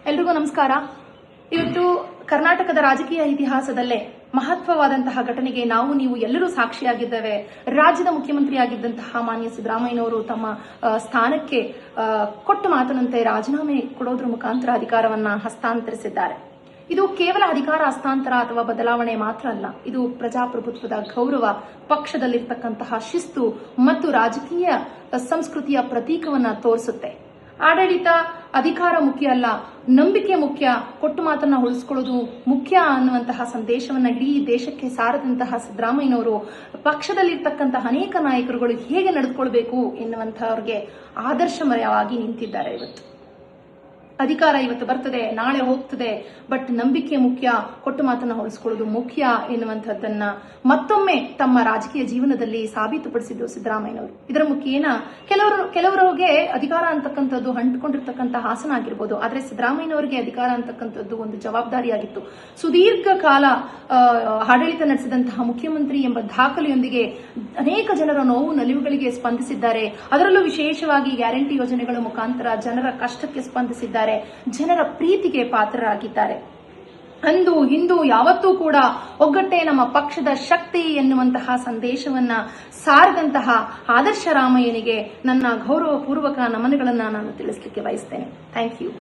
ಎಲ್ರಿಗೂ ನಮಸ್ಕಾರ. ಇವತ್ತು ಕರ್ನಾಟಕದ ರಾಜಕೀಯ ಇತಿಹಾಸದಲ್ಲೇ ಮಹತ್ವವಾದಂತಹ ಘಟನೆಗೆ ನಾವು ನೀವು ಎಲ್ಲರೂ ಸಾಕ್ಷಿಯಾಗಿದ್ದೇವೆ. ರಾಜ್ಯದ ಮುಖ್ಯಮಂತ್ರಿಯಾಗಿದ್ದಂತಹ ಮಾನ್ಯ ಸಿದ್ದರಾಮಯ್ಯನವರು ತಮ್ಮ ಸ್ಥಾನಕ್ಕೆ ಕೊಟ್ಟ ಮಾತಿನಂತೆ ರಾಜೀನಾಮೆ ಕೊಡೋದ್ರ ಮುಖಾಂತರ ಅಧಿಕಾರವನ್ನ ಹಸ್ತಾಂತರಿಸಿದ್ದಾರೆ. ಇದು ಕೇವಲ ಅಧಿಕಾರ ಹಸ್ತಾಂತರ ಅಥವಾ ಬದಲಾವಣೆ ಮಾತ್ರ ಅಲ್ಲ, ಇದು ಪ್ರಜಾಪ್ರಭುತ್ವದ ಗೌರವ, ಪಕ್ಷದಲ್ಲಿರ್ತಕ್ಕಂತಹ ಶಿಸ್ತು ಮತ್ತು ರಾಜಕೀಯ ಸಂಸ್ಕೃತಿಯ ಪ್ರತೀಕವನ್ನ ತೋರಿಸುತ್ತೆ. ಆಡಳಿತ ಅಧಿಕಾರ ಮುಖ್ಯ ಅಲ್ಲ, ನಂಬಿಕೆ ಮುಖ್ಯ, ಕೊಟ್ಟು ಮಾತನ್ನ ಉಳಿಸ್ಕೊಳ್ಳೋದು ಮುಖ್ಯ ಅನ್ನುವಂತಹ ಸಂದೇಶವನ್ನ ಇಡೀ ದೇಶಕ್ಕೆ ಸಾರದಂತಹ ಸಿದ್ದರಾಮಯ್ಯನವರು ಪಕ್ಷದಲ್ಲಿರ್ತಕ್ಕಂತಹ ಅನೇಕ ನಾಯಕರುಗಳು ಹೇಗೆ ನಡೆದುಕೊಳ್ಬೇಕು ಎನ್ನುವಂತಹವ್ರಿಗೆ ಆದರ್ಶಮಯವಾಗಿ ನಿಂತಿದ್ದಾರೆ. ಅಧಿಕಾರ ಇವತ್ತು ಬರ್ತದೆ, ನಾಳೆ ಹೋಗ್ತದೆ, ಬಟ್ ನಂಬಿಕೆ ಮುಖ್ಯ, ಕೊಟ್ಟು ಮಾತನ್ನ ಉಳಿಸ್ಕೊಳ್ಳೋದು ಮುಖ್ಯ ಎನ್ನುವಂಥದ್ದನ್ನ ಮತ್ತೊಮ್ಮೆ ತಮ್ಮ ರಾಜಕೀಯ ಜೀವನದಲ್ಲಿ ಸಾಬೀತುಪಡಿಸಿದ್ರು ಸಿದ್ದರಾಮಯ್ಯನವರು. ಇದರ ಮುಖೇನ ಕೆಲವರಿಗೆ ಅಧಿಕಾರ ಅಂತಕ್ಕಂಥದ್ದು ಅಂಟಿಕೊಂಡಿರ್ತಕ್ಕಂಥ ಹಾಸನ ಆಗಿರ್ಬೋದು, ಆದ್ರೆ ಸಿದ್ದರಾಮಯ್ಯನವರಿಗೆ ಅಧಿಕಾರ ಅಂತಕ್ಕಂಥದ್ದು ಒಂದು ಜವಾಬ್ದಾರಿಯಾಗಿತ್ತು. ಸುದೀರ್ಘ ಕಾಲ ಆಡಳಿತ ನಡೆಸಿದಂತಹ ಮುಖ್ಯಮಂತ್ರಿ ಎಂಬ ದಾಖಲೆಯೊಂದಿಗೆ ಅನೇಕ ಜನರ ನೋವು ನಲಿವುಗಳಿಗೆ ಸ್ಪಂದಿಸಿದ್ದಾರೆ. ಅದರಲ್ಲೂ ವಿಶೇಷವಾಗಿ ಗ್ಯಾರಂಟಿ ಯೋಜನೆಗಳ ಮುಖಾಂತರ ಜನರ ಕಷ್ಟಕ್ಕೆ ಸ್ಪಂದಿಸಿದ್ದಾರೆ, ಜನರ ಪ್ರೀತಿಗೆ ಪಾತ್ರರಾಗಿದ್ದಾರೆ. ಅಂದು ಇಂದು ಯಾವತ್ತೂ ಕೂಡ ಒಗ್ಗಟ್ಟೆ ನಮ್ಮ ಪಕ್ಷದ ಶಕ್ತಿ ಎನ್ನುವಂತಹ ಸಂದೇಶವನ್ನ ಸಾರದಂತಹ ಆದರ್ಶ ರಾಮಯ್ಯನಿಗೆ ನನ್ನ ಗೌರವಪೂರ್ವಕ ನಮನಗಳನ್ನ ನಾನು ತಿಳಿಸಲಿಕ್ಕೆ ಬಯಸ್ತೇನೆ. Thank you.